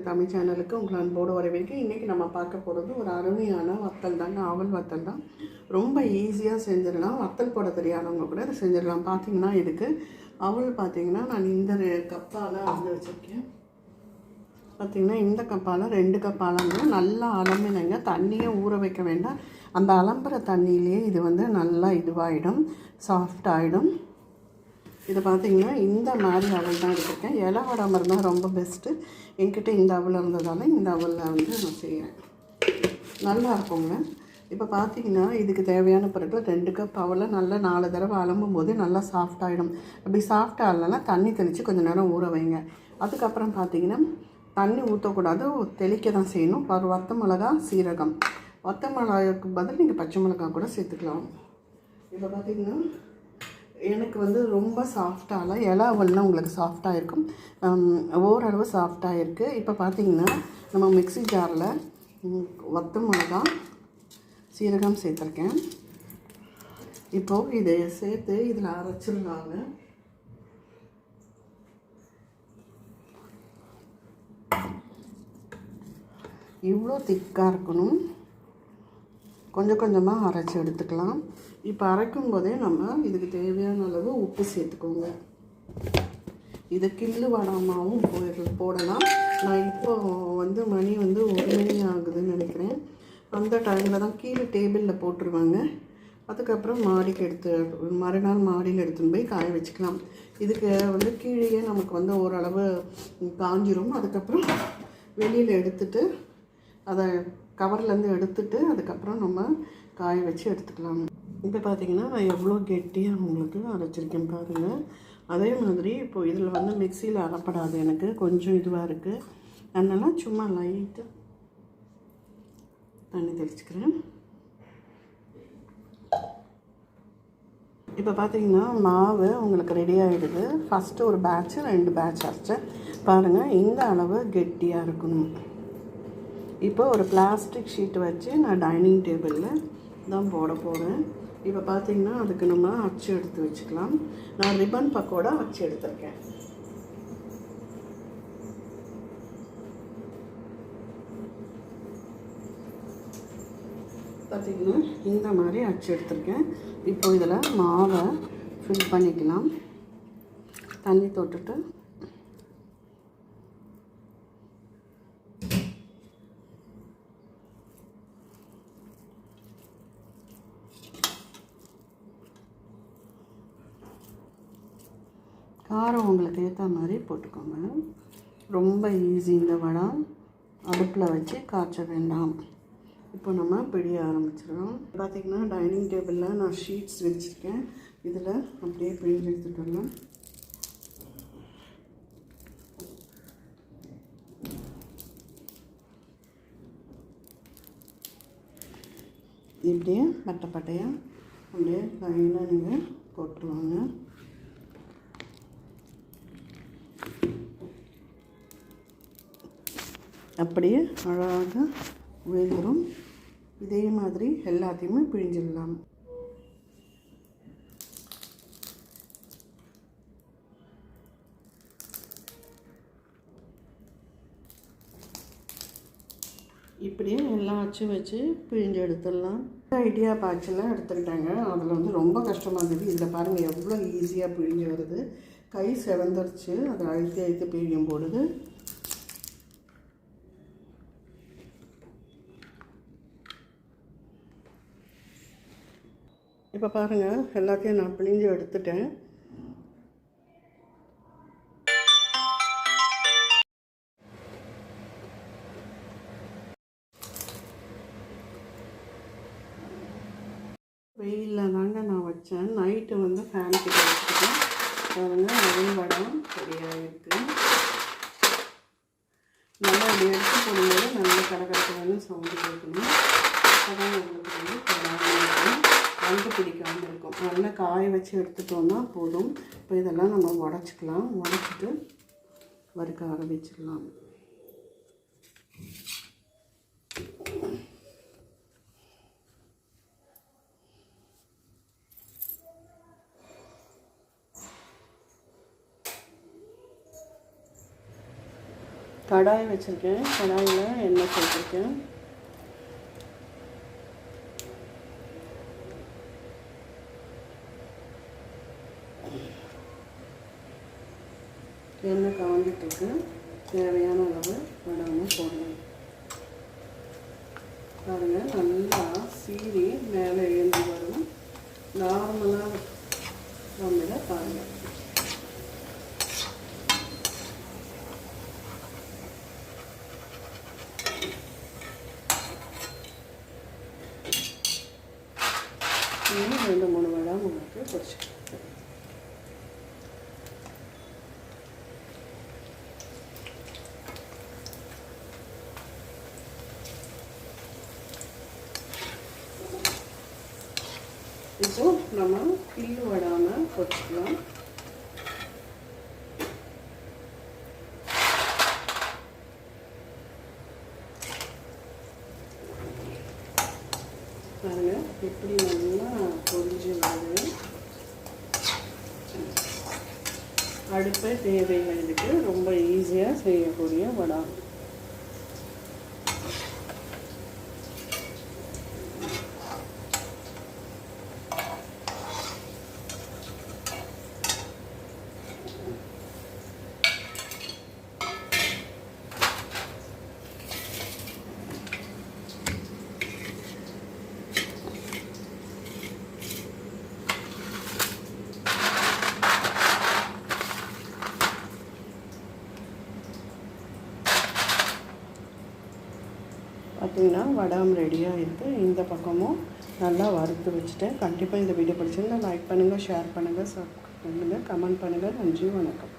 தமிழ் சேனலுக்கு உங்களை அன்போடு வரவேற்கிறேன். இன்றைக்கி நம்ம பார்க்க போகிறது ஒரு அருமையான வத்தல் தாங்க. அவல் வத்தல் தான். ரொம்ப ஈஸியாக செஞ்சிடலாம். வத்தல் போட தெரியாதவங்க கூட இதை செஞ்சிடலாம். பார்த்திங்கன்னா இதுக்கு அவல் பார்த்திங்கன்னா நான் இந்த கப்பால் அளந்து வச்சுருக்கேன். பார்த்திங்கன்னா இந்த கப்பால் 2 கப் அளந்து நல்லா அலம்பினங்க. தண்ணியை ஊற வைக்க வேண்டாம். அந்த அலம்புற தண்ணியிலேயே இது வந்து நல்லா இதுவாகிடும், சாஃப்ட் ஆகிடும். இதை பார்த்திங்கன்னா இந்த மாதிரி அவல் தான் எடுத்துருக்கேன். இலை வடாமல் இருந்தால் ரொம்ப பெஸ்ட்டு. என்கிட்ட இந்த அவல் இருந்ததால் இந்த அவலில் வந்து நான் செய்கிறேன். நல்லா இருக்குங்க. இப்போ பார்த்திங்கன்னா இதுக்கு தேவையான பொருட்கள் 2 கப் அவலை நல்லா 4 தடவை அலம்பும் போது நல்லா சாஃப்ட் ஆகிடும். அப்படி சாஃப்ட் ஆகலைன்னா தண்ணி தெளித்து கொஞ்சம் நேரம் ஊற வைங்க. அதுக்கப்புறம் பார்த்திங்கன்னா தண்ணி ஊற்றக்கூடாது, தெளிக்க தான் செய்யணும். வத்த மிளகா, சீரகம். வத்த மிளகாய்க்கு பதில் நீங்கள் பச்சை மிளகாய் கூட சேர்த்துக்கலாம். இப்போ பார்த்திங்கன்னா எனக்கு வந்து ரொம்ப சாஃப்டாகல, இலை அவல்னால் உங்களுக்கு சாஃப்டாக இருக்கும். ஓரளவு சாஃப்டாக இருக்குது. இப்போ பார்த்திங்கன்னா நம்ம மிக்ஸி ஜாரில் வத்த மிளகா, சீரகம் சேர்த்துருக்கேன். இப்போது இதை சேர்த்து இதில் அரைச்சிருந்தாங்க. இவ்வளோ திக்காக இருக்கணும். கொஞ்சம் கொஞ்சமாக அரைச்சி எடுத்துக்கலாம். இப்போ அரைக்கும் போதே நம்ம இதுக்கு தேவையான அளவு உப்பு சேர்த்துக்கோங்க. இது கிள்ளு வடாமாவும் போடலாம். நான் இப்போ வந்து மணி வந்து 1 மணி ஆகுதுன்னு நினைக்கிறேன். அந்த டைமில் தான் கீழே டேபிளில் போட்டுருவாங்க. அதுக்கப்புறம் மறுநாள் மாடியில் எடுத்துன்னு போய் காய வச்சுக்கலாம். இதுக்கு வந்து கீழே நமக்கு வந்து ஓரளவு காஞ்சிரும். அதுக்கப்புறம் வெளியில் எடுத்துட்டு அதை கவர்லேருந்து எடுத்துட்டு அதுக்கப்புறம் நம்ம காய வச்சு எடுத்துக்கலாம். இப்போ பார்த்திங்கன்னா நான் எவ்வளோ கெட்டியாக உங்களுக்கு அரைச்சிருக்கேன் பாருங்கள். அதே மாதிரி இப்போது இதில் வந்து மிக்சியில் அரைப்படாது, எனக்கு கொஞ்சம் இதுவாக இருக்குது. அதனால் சும்மா லைட்டாக தண்ணி தெளிச்சுக்கிறேன். இப்போ பார்த்திங்கன்னா மாவு உங்களுக்கு ரெடி ஆகிடுது. ஃபஸ்ட்டு ஒரு பேட்ச்சு 2 பேட்ச் அரைச்சேன் பாருங்கள். இந்த அளவு கெட்டியாக இருக்கணும். இப்போ ஒரு பிளாஸ்டிக் ஷீட் வச்சு நான் டைனிங் டேபிளில் தான் போட போகிறேன். இப்போ பார்த்திங்கன்னா அதுக்கு நம்ம அச்சு எடுத்து வச்சுக்கலாம். நான் ரிப்பன் பக்கோடா அச்சு எடுத்திருக்கேன். பார்த்திங்கன்னா இந்த மாதிரி அச்சு எடுத்திருக்கேன். இப்போ இதில் மாவை ஃபில் பண்ணிக்கலாம். தண்ணி தொட்டுட்டு காரம் உங்களுக்கு ஏற்ற மாதிரி போட்டுக்கோங்க. ரொம்ப ஈஸி. இந்த வடை அடுப்பில் வச்சு காய்ச்ச வேண்டாம். இப்போ நம்ம பிழிய ஆரம்பிச்சிடலாம். பார்த்திங்கன்னா டைனிங் டேபிளில் நான் ஷீட்ஸ் வச்சுருக்கேன். இதில் அப்படியே பிழிஞ்சு எடுத்துகிட்டு வரலாம். இப்படியே பட்டையாக அப்படியே லைனாக நீங்கள் போட்டுருவாங்க. அப்படியே அழகாக விழுந்துடும். இதே மாதிரி எல்லாத்தையுமே பிழிஞ்சிடலாம். இப்படியே எல்லா அச்சும் வச்சு பிழிஞ்சு எடுத்துடலாம். ஐடியா பாய்ச்செல்லாம் எடுத்துக்கிட்டாங்க. அதில் வந்து ரொம்ப கஷ்டமாக இருந்தது. இதில் பாருங்கள் எவ்வளோ ஈஸியாக பிழிஞ்சு வருது. கை செவந்துருச்சு. அதை அழுத்தி பிழியும் போடுது. இப்போ பாருங்கள் எல்லாத்தையும் நான் பிழிஞ்சு எடுத்துட்டேன். வெயிலில் தாங்க நான் வச்சேன். நைட்டு வந்து ஃபேன் கிட்ட வச்சுக்கிட்டேன். பாருங்கள் அவல் வடம் சரியாக இருக்குது. நல்லா அப்படி எடுத்து போடும்போது நல்ல கடற்கரை சவுண்டு கேட்கணும். அதான் உங்களுக்கு வந்து வந்து பிடிக்காமல் இருக்கும். நல்லா காய வச்சு எடுத்துட்டோம்னா போதும். இப்போ இதெல்லாம் நம்ம உடச்சிக்கலாம். உடச்சிட்டு வறுக்க ஆரம்பிச்சிடலாம். கடாய் வச்சுருக்கேன். கடாயில் எண்ணெய் சேர்த்துருக்கேன். எண்ணெய் காஞ்சிட்ருக்கு. தேவையான அளவு வடாமல் போடணும். பாருங்கள், நல்லா சீரி மேலே எழுந்து வரும். நார்மலாக நம்மள பாருங்கள். இன்னும் 2-3 வடை உங்களுக்கு பொரிச்சுக்கலாம். இப்போ நம்ம கிள்ளு விடாமல் பொரிச்சுக்கலாம். பாருங்க எப்படி நல்லா பொரிஞ்சு வருது. அடுப்பே தேவையில்லை, இதுக்கு ரொம்ப ஈஸியாக செய்யக்கூடிய வடை. பார்த்திங்கன்னா வடாம் ரெடியாக இருக்குது. இந்த பக்கமும் நல்லா வறுத்து வச்சுட்டேன். கண்டிப்பாக இந்த வீடியோ பிடிச்சிருந்தா லைக் பண்ணுங்கள், ஷேர் பண்ணுங்கள், சப்ஸ்கிரைப் பண்ணுங்கள், கமெண்ட் பண்ணுங்கள். நன்றி, வணக்கம்.